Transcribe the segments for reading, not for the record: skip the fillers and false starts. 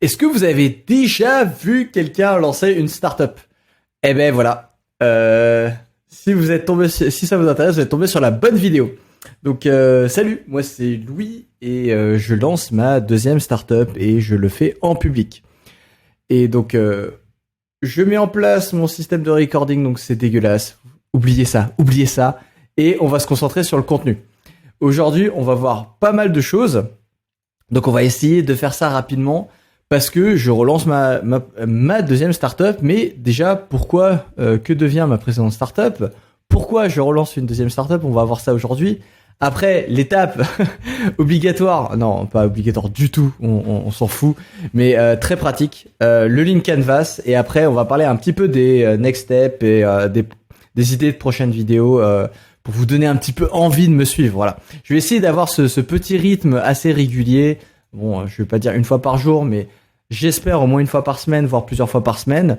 Est-ce que vous avez déjà vu quelqu'un lancer une startup? Eh ben voilà. Si ça vous intéresse, vous êtes tombé sur la bonne vidéo. Donc salut, moi c'est Louis et je lance ma deuxième startup et je le fais en public. Et donc je mets en place mon système de recording, donc c'est dégueulasse. Oubliez ça. Et on va se concentrer sur le contenu. Aujourd'hui, on va voir pas mal de choses. Donc on va essayer de faire ça rapidement. Parce que je relance ma deuxième startup, mais déjà, pourquoi, que devient ma précédente startup? Pourquoi je relance une deuxième startup? On va voir ça aujourd'hui. Après, l'étape obligatoire, non, pas obligatoire du tout, on s'en fout, mais très pratique, le link Canvas, et après, on va parler un petit peu des next steps et des idées de prochaines vidéos pour vous donner un petit peu envie de me suivre. Voilà. Je vais essayer d'avoir ce petit rythme assez régulier. Bon, je vais pas dire une fois par jour, mais j'espère au moins une fois par semaine, voire plusieurs fois par semaine.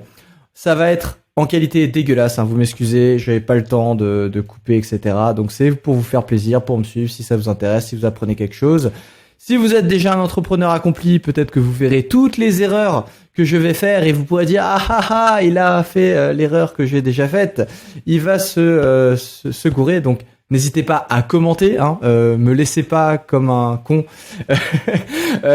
Ça va être en qualité dégueulasse, hein, vous m'excusez, j'avais pas le temps de couper, etc. Donc c'est pour vous faire plaisir, pour me suivre, si ça vous intéresse, si vous apprenez quelque chose. Si vous êtes déjà un entrepreneur accompli, peut-être que vous verrez toutes les erreurs que je vais faire et vous pourrez dire il a fait l'erreur que j'ai déjà faite. Il va se gourer, donc n'hésitez pas à commenter, hein, me laissez pas comme un con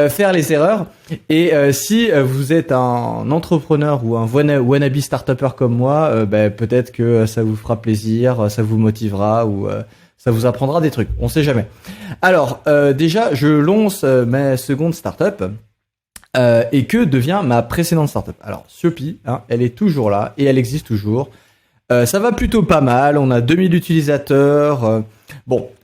faire les erreurs. Et si vous êtes un entrepreneur ou un wannabe start-upper comme moi, peut-être que ça vous fera plaisir, ça vous motivera ou ça vous apprendra des trucs. On sait jamais. Alors déjà, je lance ma seconde start-up. Et que devient ma précédente startup? Alors, Siopi, hein, elle est toujours là et elle existe toujours. Ça va plutôt pas mal, on a 2000 utilisateurs.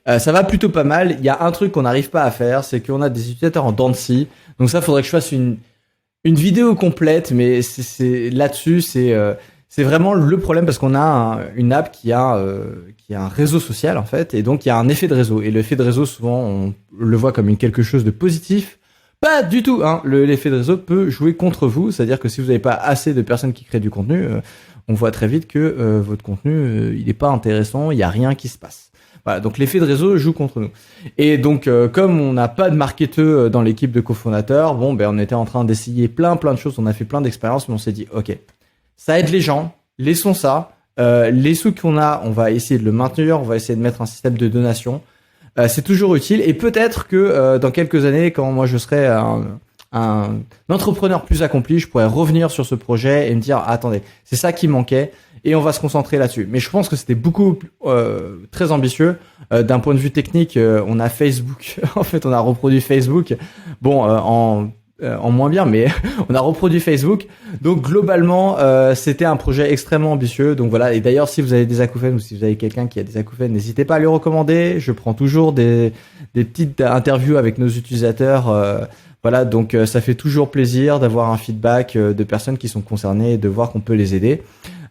Ça va plutôt pas mal. Il y a un truc qu'on n'arrive pas à faire, c'est qu'on a des utilisateurs en dents de scie. Donc ça, faudrait que je fasse une vidéo complète, mais c'est là-dessus, c'est vraiment le problème parce qu'on a une app qui a un réseau social en fait, et donc il y a un effet de réseau. Et l'effet de réseau, souvent, on le voit comme quelque chose de positif. Pas du tout, hein. L'effet de réseau peut jouer contre vous, c'est-à-dire que si vous n'avez pas assez de personnes qui créent du contenu, on voit très vite que votre contenu, il est pas intéressant, il y a rien qui se passe. Voilà, donc l'effet de réseau joue contre nous. Et donc comme on n'a pas de marketeur dans l'équipe de cofondateurs, on était en train d'essayer plein de choses, on a fait plein d'expériences, mais on s'est dit OK, ça aide les gens, laissons ça. Les sous qu'on a, on va essayer de le maintenir, on va essayer de mettre un système de donation. C'est toujours utile et peut-être que dans quelques années, quand moi je serai un entrepreneur plus accompli, je pourrais revenir sur ce projet et me dire attendez, c'est ça qui manquait et on va se concentrer là-dessus. Mais je pense que c'était beaucoup très ambitieux d'un point de vue technique. On a Facebook, en fait, on a reproduit Facebook. En moins bien, mais on a reproduit Facebook. Donc globalement, c'était un projet extrêmement ambitieux. Donc voilà. Et d'ailleurs, si vous avez des acouphènes ou si vous avez quelqu'un qui a des acouphènes, n'hésitez pas à lui recommander. Je prends toujours des petites interviews avec nos utilisateurs. Voilà. Donc ça fait toujours plaisir d'avoir un feedback de personnes qui sont concernées et de voir qu'on peut les aider.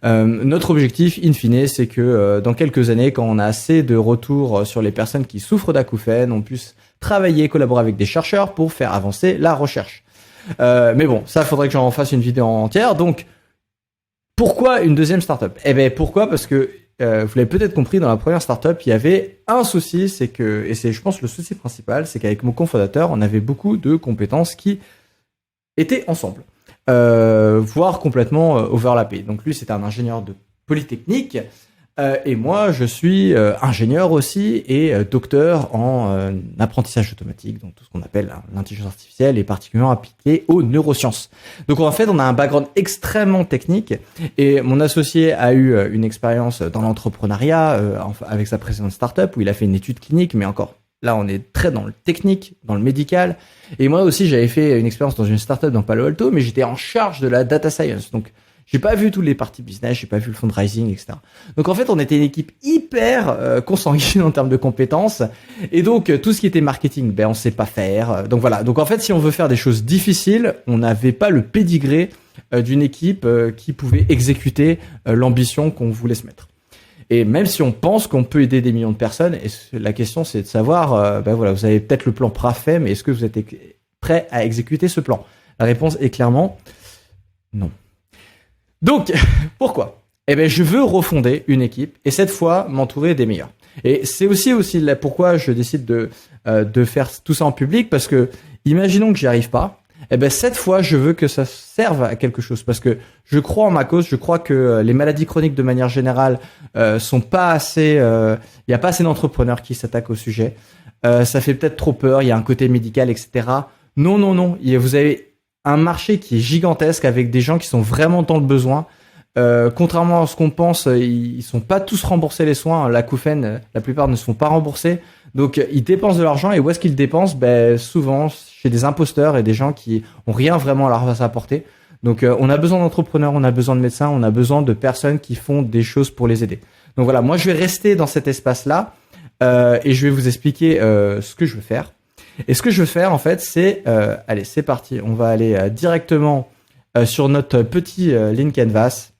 Notre objectif, in fine, c'est que dans quelques années, quand on a assez de retours sur les personnes qui souffrent d'acouphènes, on puisse travailler, collaborer avec des chercheurs pour faire avancer la recherche. Mais bon, ça, faudrait que j'en fasse une vidéo entière. Donc, pourquoi une deuxième startup? Pourquoi? Parce que vous l'avez peut-être compris, dans la première startup, il y avait un souci, c'est je pense, le souci principal, c'est qu'avec mon cofondateur, on avait beaucoup de compétences qui étaient ensemble. Voire complètement overlappées. Donc lui, c'était un ingénieur de Polytechnique et moi, je suis ingénieur aussi et docteur en apprentissage automatique, donc tout ce qu'on appelle l'intelligence artificielle et particulièrement appliquée aux neurosciences. Donc en fait, on a un background extrêmement technique et mon associé a eu une expérience dans l'entrepreneuriat avec sa précédente startup où il a fait une étude clinique, mais encore là, on est très dans le technique, dans le médical. Et moi aussi, j'avais fait une expérience dans une startup dans Palo Alto, mais j'étais en charge de la data science. Donc, j'ai pas vu toutes les parties business, j'ai pas vu le fundraising, etc. Donc, en fait, on était une équipe hyper consanguine en termes de compétences. Et donc, tout ce qui était marketing, on sait pas faire. Donc, voilà. Donc, en fait, si on veut faire des choses difficiles, on n'avait pas le pédigré d'une équipe qui pouvait exécuter l'ambition qu'on voulait se mettre. Et même si on pense qu'on peut aider des millions de personnes, et la question c'est de savoir, vous avez peut-être le plan parfait, mais est-ce que vous êtes prêt à exécuter ce plan? La réponse est clairement non. Donc, pourquoi? Je veux refonder une équipe et cette fois m'entourer des meilleurs. Et c'est aussi là pourquoi je décide de faire tout ça en public, parce que imaginons que j'y arrive pas. Eh ben cette fois, je veux que ça serve à quelque chose parce que je crois en ma cause. Je crois que les maladies chroniques, de manière générale, sont pas assez. Il y a pas assez d'entrepreneurs qui s'attaquent au sujet. Ça fait peut-être trop peur. Il y a un côté médical, etc. Non, non, non. Vous avez un marché qui est gigantesque avec des gens qui sont vraiment dans le besoin. Contrairement à ce qu'on pense, ils sont pas tous remboursés les soins. L'acouphène, la plupart ne se font pas rembourser. Donc ils dépensent de l'argent et où est-ce qu'ils le dépensent? Ben souvent chez des imposteurs et des gens qui ont rien vraiment à leur apporter. Donc on a besoin d'entrepreneurs, on a besoin de médecins, on a besoin de personnes qui font des choses pour les aider. Donc voilà, moi je vais rester dans cet espace-là et je vais vous expliquer ce que je veux faire. Et ce que je veux faire en fait, c'est allez, c'est parti, on va aller directement sur notre petit Lean Canvas.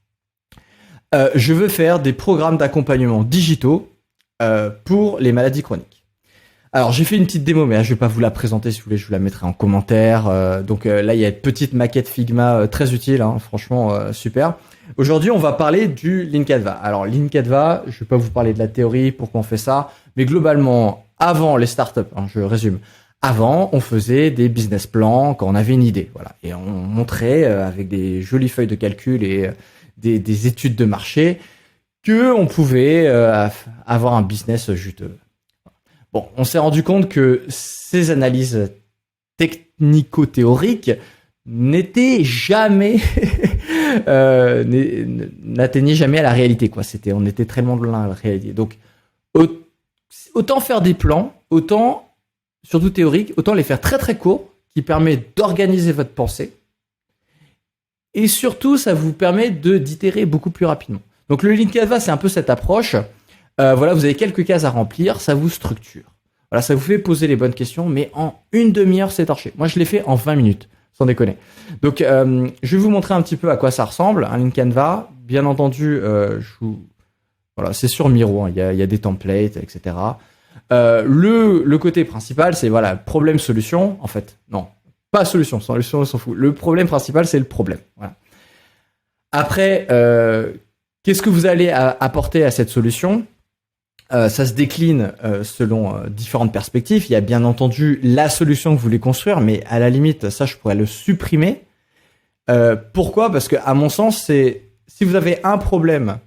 Je veux faire des programmes d'accompagnement digitaux pour les maladies chroniques. Alors j'ai fait une petite démo, mais là, je vais pas vous la présenter. Si vous voulez, je vous la mettrai en commentaire. Donc là, il y a une petite maquette Figma très utile, hein, franchement super. Aujourd'hui, on va parler du Lean Canvas. Alors Lean Canvas, je vais pas vous parler de la théorie, pourquoi on fait ça, mais globalement, avant les startups, hein, je résume. Avant, on faisait des business plans quand on avait une idée, voilà, et on montrait avec des jolies feuilles de calcul et des études de marché que on pouvait avoir un business juteux. Bon, on s'est rendu compte que ces analyses technico-théoriques n'étaient jamais n'atteignaient jamais à la réalité, quoi. On était très loin de la réalité. Donc autant faire des plans, autant surtout théoriques, autant les faire très très courts, qui permet d'organiser votre pensée. Et surtout, ça vous permet d'itérer beaucoup plus rapidement. Donc le Lean Canvas, c'est un peu cette approche. Voilà, vous avez quelques cases à remplir, ça vous structure. Voilà, ça vous fait poser les bonnes questions, mais en une demi-heure, c'est torché. Moi, je l'ai fait en 20 minutes, sans déconner. Donc, je vais vous montrer un petit peu à quoi ça ressemble, un Lean Canvas. Bien entendu, voilà, c'est sur Miro, hein, il y a des templates, etc. Le côté principal, c'est voilà, problème-solution. En fait, non, pas solution, solution, on s'en fout. Le problème principal, c'est le problème. Voilà. Après, qu'est-ce que vous allez apporter à cette solution? Ça se décline selon différentes perspectives. Il y a bien entendu la solution que vous voulez construire, mais à la limite, ça, je pourrais le supprimer. Pourquoi? Parce que, à mon sens, c'est si vous avez un problème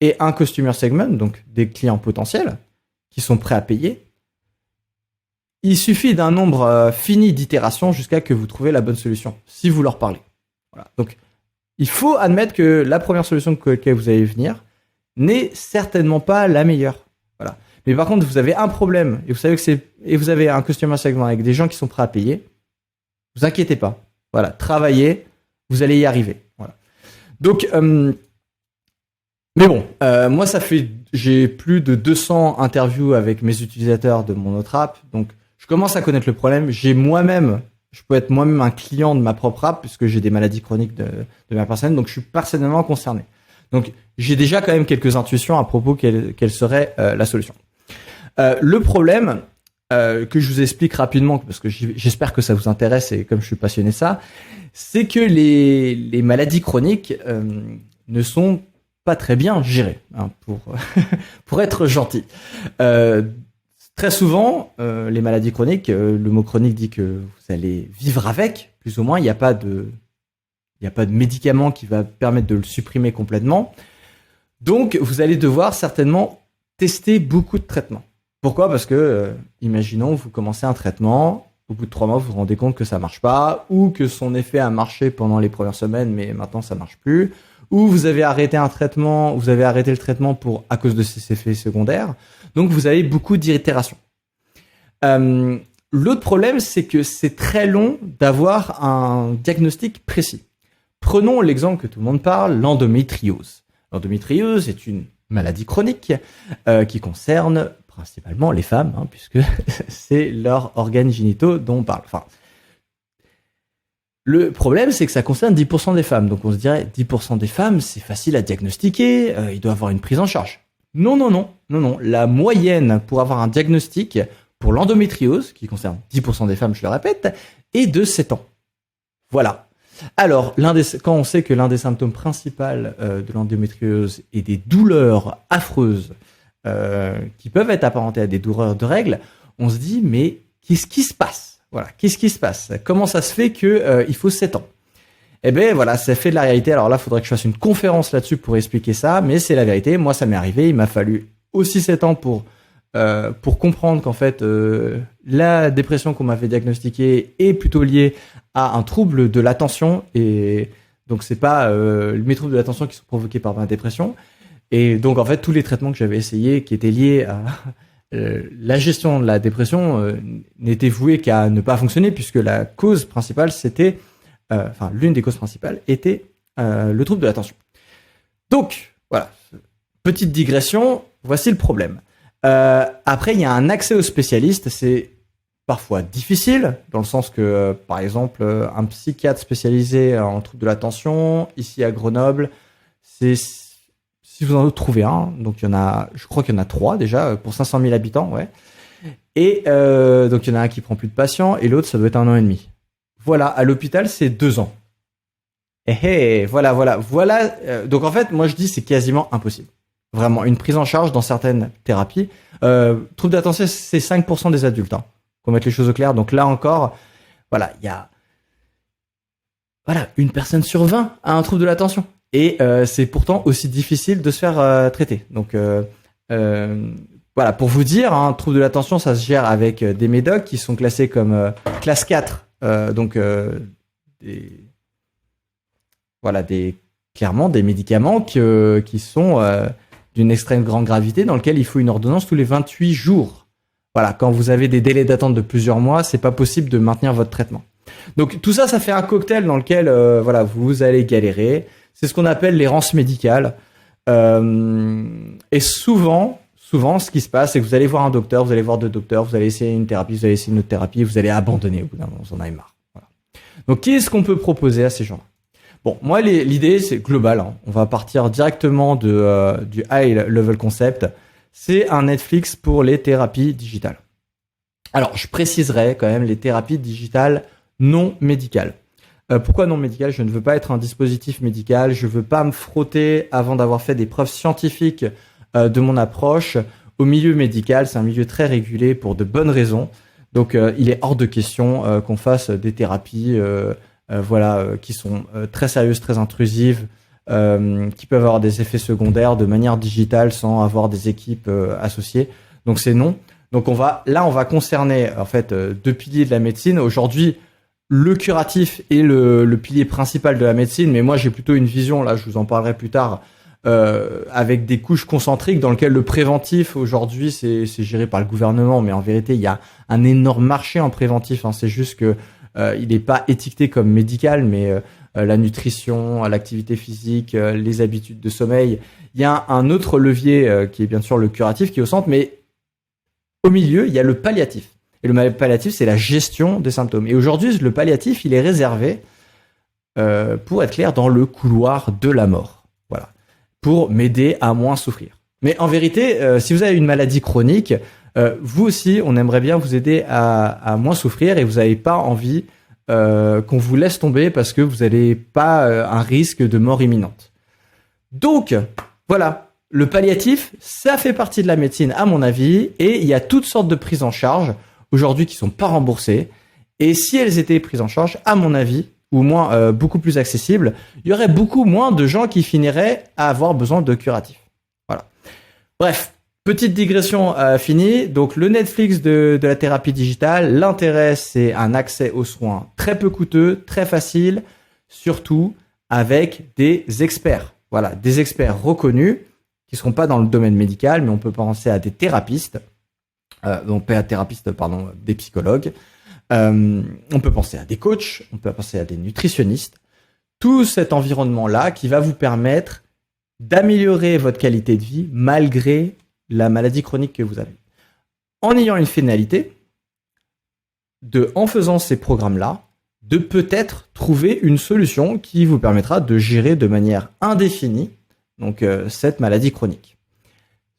et un customer segment, donc des clients potentiels qui sont prêts à payer, il suffit d'un nombre fini d'itérations jusqu'à que vous trouviez la bonne solution, si vous leur parlez. Voilà. Donc, il faut admettre que la première solution que laquelle vous allez venir n'est certainement pas la meilleure. Voilà. Mais par contre, vous avez un problème et vous savez que vous avez un customer segment avec des gens qui sont prêts à payer. Vous inquiétez pas. Voilà, travaillez, vous allez y arriver. Voilà. Donc, mais bon, moi j'ai plus de 200 interviews avec mes utilisateurs de mon autre app, donc je commence à connaître le problème. Je peux être moi-même un client de ma propre app puisque j'ai des maladies chroniques de ma personne, donc je suis personnellement concerné. Donc j'ai déjà quand même quelques intuitions à propos quelle serait la solution. Le problème que je vous explique rapidement, parce que j'espère que ça vous intéresse et comme je suis passionné de ça, c'est que les maladies chroniques ne sont pas très bien gérées, hein, pour être gentil. Très souvent, les maladies chroniques, le mot chronique dit que vous allez vivre avec, plus ou moins. Il n'y a pas de médicament qui va permettre de le supprimer complètement. Donc, vous allez devoir certainement tester beaucoup de traitements. Pourquoi? Parce que, imaginons, vous commencez un traitement, au bout de 3 mois, vous vous rendez compte que ça marche pas, ou que son effet a marché pendant les premières semaines, mais maintenant ça marche plus, ou vous avez arrêté le traitement à cause de ses effets secondaires. Donc, vous avez beaucoup d'itérations. L'autre problème, c'est que c'est très long d'avoir un diagnostic précis. Prenons l'exemple que tout le monde parle, l'endométriose. L'endométriose est une maladie chronique qui concerne principalement les femmes, hein, puisque c'est leurs organes génitaux dont on parle. Enfin, le problème, c'est que ça concerne 10% des femmes. Donc on se dirait, 10% des femmes, c'est facile à diagnostiquer, il doit avoir une prise en charge. Non. La moyenne pour avoir un diagnostic pour l'endométriose, qui concerne 10% des femmes, je le répète, est de 7 ans. Voilà. Alors, quand on sait que l'un des symptômes principaux de l'endométriose est des douleurs affreuses qui peuvent être apparentées à des douleurs de règles, on se dit, mais qu'est-ce qui se passe? Voilà. Qu'est-ce qui se passe? Comment ça se fait que il faut 7 ans? Eh ben voilà, ça fait de la réalité. Alors là, il faudrait que je fasse une conférence là-dessus pour expliquer ça, mais c'est la vérité. Moi, ça m'est arrivé. Il m'a fallu aussi 7 ans pour comprendre qu'en fait, la dépression qu'on m'avait diagnostiquée est plutôt liée à un trouble de l'attention. Et donc, c'est pas mes troubles de l'attention qui sont provoqués par ma dépression. Et donc, en fait, tous les traitements que j'avais essayés qui étaient liés à la gestion de la dépression n'étaient voués qu'à ne pas fonctionner, puisque la cause principale, c'était... l'une des causes principales était le trouble de l'attention. Donc, voilà. Petite digression, voici le problème. Après, il y a un accès aux spécialistes. C'est parfois difficile, dans le sens que, par exemple, un psychiatre spécialisé en trouble de l'attention, ici à Grenoble, c'est... Si vous en trouvez un, donc il y en a, je crois qu'il y en a 3 déjà, pour 500 000 habitants, ouais. Et donc il y en a un qui prend plus de patients, et l'autre, ça doit être 1 an et demi. Voilà, à l'hôpital, c'est 2 ans. Voilà. Donc en fait, moi je dis c'est quasiment impossible. Vraiment, une prise en charge dans certaines thérapies. Trouble d'attention, c'est 5% des adultes. Qu'on mette les choses au clair. Donc là encore, voilà, il y a une personne sur 20 a un trouble de l'attention. Et c'est pourtant aussi difficile de se faire traiter. Donc voilà, pour vous dire, trouble de l'attention, ça se gère avec des médocs qui sont classés comme classe 4. Clairement des médicaments qui sont d'une extrême grande gravité, dans lequel il faut une ordonnance tous les 28 jours. Voilà, quand vous avez des délais d'attente de plusieurs mois, c'est pas possible de maintenir votre traitement. Donc tout ça, ça fait un cocktail dans lequel vous allez galérer. C'est ce qu'on appelle l'errance médicale. Et souvent, ce qui se passe, c'est que vous allez voir un docteur, vous allez voir 2 docteurs, vous allez essayer une thérapie, vous allez essayer une autre thérapie, vous allez abandonner au bout d'un moment, vous en avez marre. Voilà. Donc, qu'est-ce qu'on peut proposer à ces gens-là? Bon, moi, l'idée, c'est global. On va partir directement du high level concept. C'est un Netflix pour les thérapies digitales. Alors, je préciserai quand même les thérapies digitales non médicales. Pourquoi non médical? Je ne veux pas être un dispositif médical. Je veux pas me frotter avant d'avoir fait des preuves scientifiques de mon approche au milieu médical. C'est un milieu très régulé pour de bonnes raisons. Donc, il est hors de question qu'on fasse des thérapies qui sont très sérieuses, très intrusives, qui peuvent avoir des effets secondaires de manière digitale sans avoir des équipes associées. Donc, c'est non. Donc, on va concerner en fait 2 piliers de la médecine. Aujourd'hui, le curatif est le pilier principal de la médecine, mais moi j'ai plutôt une vision, là je vous en parlerai plus tard, avec des couches concentriques dans lequel le préventif aujourd'hui c'est géré par le gouvernement, mais en vérité il y a un énorme marché en préventif, c'est juste que il n'est pas étiqueté comme médical, mais la nutrition, l'activité physique, les habitudes de sommeil, il y a un autre levier qui est bien sûr le curatif qui est au centre, mais au milieu il y a le palliatif. Et le palliatif, c'est la gestion des symptômes. Et aujourd'hui, le palliatif, il est réservé, pour être clair, dans le couloir de la mort. Voilà. Pour m'aider à moins souffrir. Mais en vérité, si vous avez une maladie chronique, vous aussi, on aimerait bien vous aider à moins souffrir et vous n'avez pas envie qu'on vous laisse tomber parce que vous n'avez pas un risque de mort imminente. Donc, voilà. Le palliatif, ça fait partie de la médecine, à mon avis, et il y a toutes sortes de prises en charge aujourd'hui qui sont pas remboursées, et si elles étaient prises en charge, à mon avis, ou au moins beaucoup plus accessibles, il y aurait beaucoup moins de gens qui finiraient à avoir besoin de curatifs. Voilà. Bref, petite digression finie. Donc le Netflix de la thérapie digitale, l'intérêt c'est un accès aux soins très peu coûteux, très facile, surtout avec des experts. Voilà, des experts reconnus qui ne seront pas dans le domaine médical, mais on peut penser à des thérapistes. Des psychologues. On peut penser à des coachs, on peut penser à des nutritionnistes. Tout cet environnement-là qui va vous permettre d'améliorer votre qualité de vie malgré la maladie chronique que vous avez. En ayant une finalité, en faisant ces programmes-là, de peut-être trouver une solution qui vous permettra de gérer de manière indéfinie cette maladie chronique.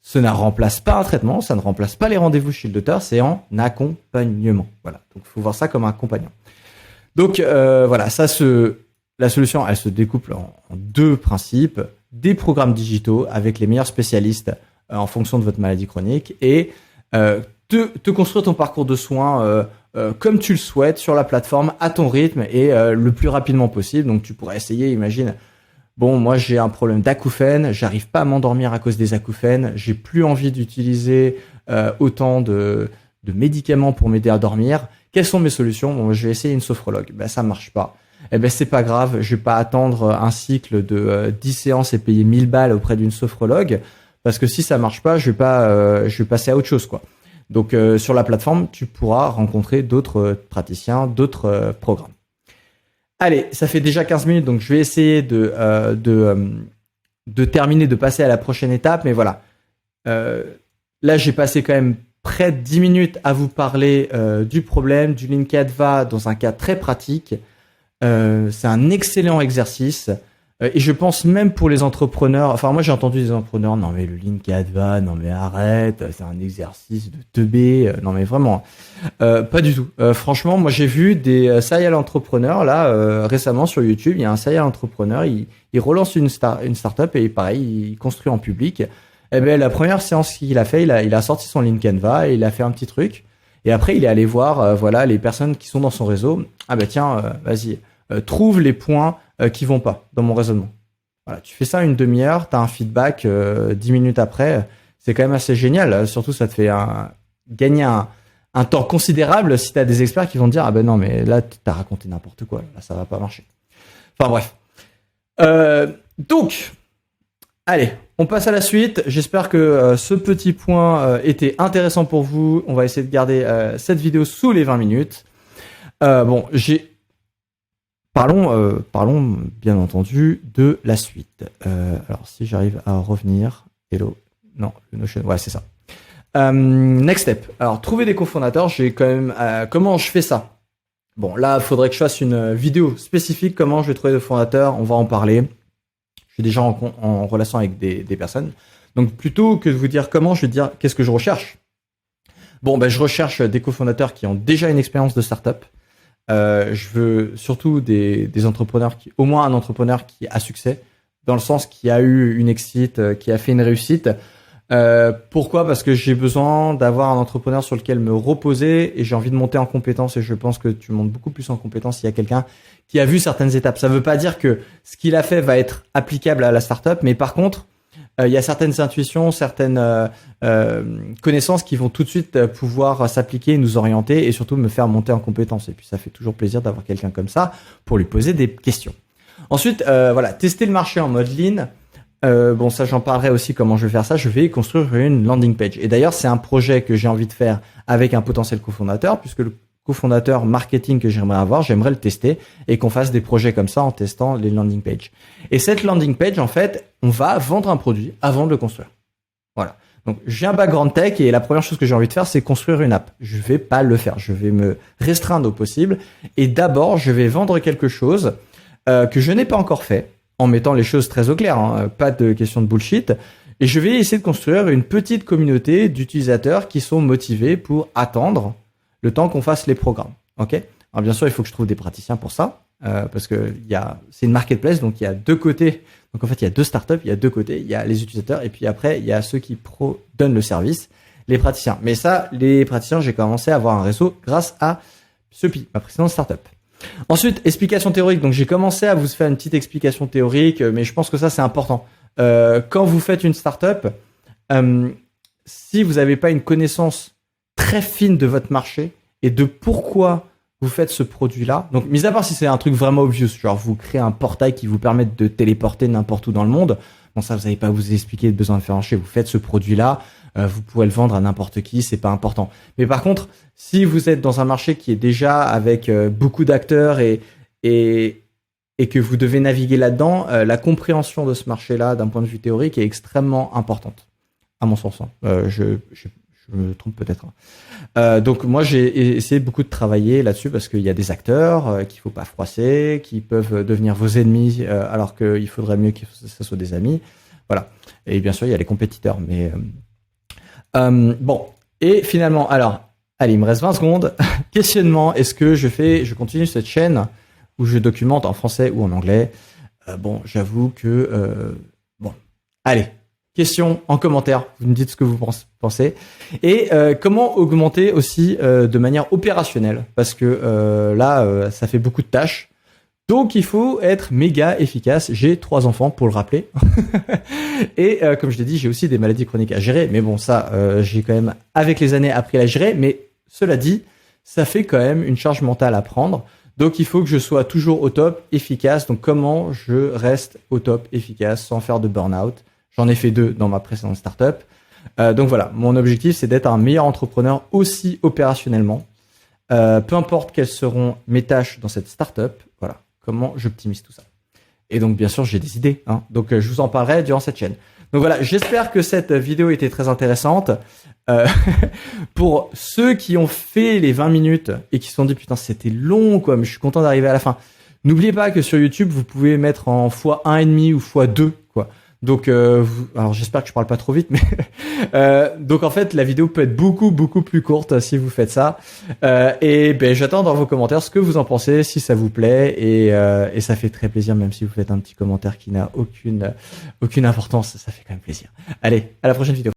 Ça ne remplace pas un traitement, ça ne remplace pas les rendez-vous chez le docteur, c'est en accompagnement. Voilà, donc il faut voir ça comme un compagnon. Donc la solution, elle se découple en 2 principes, des programmes digitaux avec les meilleurs spécialistes en fonction de votre maladie chronique et te construire ton parcours de soins comme tu le souhaites sur la plateforme à ton rythme et le plus rapidement possible. Donc tu pourrais essayer, imagine, bon, moi j'ai un problème d'acouphènes, j'arrive pas à m'endormir à cause des acouphènes, j'ai plus envie d'utiliser autant de médicaments pour m'aider à dormir. Quelles sont mes solutions? Bon, je vais essayer une sophrologue. Ben ça marche pas. Eh ben c'est pas grave, je vais pas attendre un cycle de 10 séances et payer 1000 balles auprès d'une sophrologue parce que si ça marche pas, je vais passer à autre chose quoi. Donc sur la plateforme, tu pourras rencontrer d'autres praticiens, d'autres programmes. Allez, ça fait déjà 15 minutes, donc je vais essayer de terminer, de passer à la prochaine étape. Mais voilà, là j'ai passé quand même près de 10 minutes à vous parler du problème, du Link Adva dans un cas très pratique. C'est un excellent exercice. Et je pense même pour les entrepreneurs, enfin moi j'ai entendu des entrepreneurs, non mais le Link Adva, non mais arrête, c'est un exercice de teubé, non mais vraiment, pas du tout. Franchement, moi j'ai vu des serial entrepreneurs là récemment sur YouTube, il y a un serial entrepreneur, il relance une startup et pareil, il construit en public. Et ben la première séance qu'il a fait, il a sorti son Link Adva et il a fait un petit truc. Et après il est allé voir voilà les personnes qui sont dans son réseau. Ah ben tiens, vas-y, trouve les points qui vont pas dans mon raisonnement. Voilà, tu fais ça une demi-heure, tu as un feedback 10 minutes après, c'est quand même assez génial. Surtout, ça te fait gagner un temps considérable si tu as des experts qui vont te dire « Ah ben non, mais là, tu as raconté n'importe quoi, là, ça va pas marcher. » Enfin bref. Donc, allez, on passe à la suite. J'espère que ce petit point était intéressant pour vous. On va essayer de garder cette vidéo sous les 20 minutes. Parlons bien entendu de la suite. Alors si j'arrive à revenir, hello, non, le Notion, ouais c'est ça. Next step. Alors trouver des cofondateurs, j'ai quand même comment je fais ça. Bon là, il faudrait que je fasse une vidéo spécifique comment je vais trouver des fondateurs. On va en parler. Je suis déjà en relation avec des personnes. Donc plutôt que de vous dire comment, je vais dire qu'est-ce que je recherche. Bon ben je recherche des cofondateurs qui ont déjà une expérience de startup. Je veux surtout des entrepreneurs au moins un entrepreneur qui a succès, dans le sens qui a eu une exit, qui a fait une réussite. Pourquoi? Parce que j'ai besoin d'avoir un entrepreneur sur lequel me reposer et j'ai envie de monter en compétence et je pense que tu montes beaucoup plus en compétence s'il y a quelqu'un qui a vu certaines étapes. Ça veut pas dire que ce qu'il a fait va être applicable à la startup, mais par contre, il y a certaines intuitions, certaines connaissances qui vont tout de suite pouvoir s'appliquer, nous orienter et surtout me faire monter en compétence. Et puis ça fait toujours plaisir d'avoir quelqu'un comme ça pour lui poser des questions. Ensuite, voilà, tester le marché en mode lean. Bon, ça j'en parlerai aussi comment je vais faire ça. Je vais construire une landing page. Et d'ailleurs, c'est un projet que j'ai envie de faire avec un potentiel cofondateur, puisque le cofondateur marketing que j'aimerais avoir, j'aimerais le tester et qu'on fasse des projets comme ça en testant les landing pages. Et cette landing page, en fait, on va vendre un produit avant de le construire. Voilà. Donc, j'ai un background tech et la première chose que j'ai envie de faire, c'est construire une app. Je vais pas le faire. Je vais me restreindre au possible. Et d'abord, je vais vendre quelque chose que je n'ai pas encore fait, en mettant les choses très au clair, hein, pas de question de bullshit. Et je vais essayer de construire une petite communauté d'utilisateurs qui sont motivés pour attendre le temps qu'on fasse les programmes. Ok? Alors bien sûr, il faut que je trouve des praticiens pour ça, parce que c'est une marketplace, donc il y a deux côtés. Donc en fait, il y a deux startups, il y a deux côtés. Il y a les utilisateurs et puis après, il y a ceux qui donnent le service, les praticiens. Mais ça, les praticiens, j'ai commencé à avoir un réseau grâce à Sepi, ma précédente startup. Ensuite, explication théorique. Donc j'ai commencé à vous faire une petite explication théorique, mais je pense que ça c'est important. Quand vous faites une startup, si vous n'avez pas une connaissance très fine de votre marché et de pourquoi vous faites ce produit-là. Donc, mis à part si c'est un truc vraiment obvious, genre vous créez un portail qui vous permet de téléporter n'importe où dans le monde. Bon, ça, vous n'allez pas vous expliquer le besoin de faire marcher. Vous faites ce produit-là, vous pourrez le vendre à n'importe qui, c'est pas important. Mais par contre, si vous êtes dans un marché qui est déjà avec beaucoup d'acteurs et que vous devez naviguer là-dedans, la compréhension de ce marché-là, d'un point de vue théorique, est extrêmement importante, à mon sens. Je me trompe peut-être. Donc moi j'ai essayé beaucoup de travailler là-dessus parce qu'il y a des acteurs qu'il faut pas froisser, qui peuvent devenir vos ennemis alors qu'il faudrait mieux que ce soit des amis. Voilà. Et bien sûr il y a les compétiteurs. Mais bon. Et finalement, alors, allez, il me reste 20 secondes. Questionnement, est-ce que je continue cette chaîne où je documente en français ou en anglais? Bon, j'avoue que bon. Allez. questions en commentaire. Vous me dites ce que vous pensez. Et comment augmenter aussi de manière opérationnelle, parce que là, ça fait beaucoup de tâches. Donc il faut être méga efficace. J'ai 3 enfants pour le rappeler. Et comme je l'ai dit, j'ai aussi des maladies chroniques à gérer. Mais bon, ça, j'ai quand même, avec les années, appris à gérer. Mais cela dit, ça fait quand même une charge mentale à prendre. Donc il faut que je sois toujours au top, efficace. Donc comment je reste au top, efficace, sans faire de burn-out. J'en ai fait 2 dans ma précédente startup. Donc voilà, mon objectif, c'est d'être un meilleur entrepreneur aussi opérationnellement. Peu importe quelles seront mes tâches dans cette startup. Voilà. Comment j'optimise tout ça. Et donc, bien sûr, j'ai des idées. Hein. Donc, je vous en parlerai durant cette chaîne. Donc voilà, j'espère que cette vidéo était très intéressante. Pour ceux qui ont fait les 20 minutes et qui se sont dit, putain, c'était long, quoi, mais je suis content d'arriver à la fin. N'oubliez pas que sur YouTube, vous pouvez mettre en x1,5 ou x2, quoi. Donc, alors j'espère que je parle pas trop vite, mais donc en fait la vidéo peut être beaucoup plus courte si vous faites ça. Et ben j'attends dans vos commentaires ce que vous en pensez, si ça vous plaît, et ça fait très plaisir même si vous faites un petit commentaire qui n'a aucune importance, ça fait quand même plaisir. Allez, à la prochaine vidéo.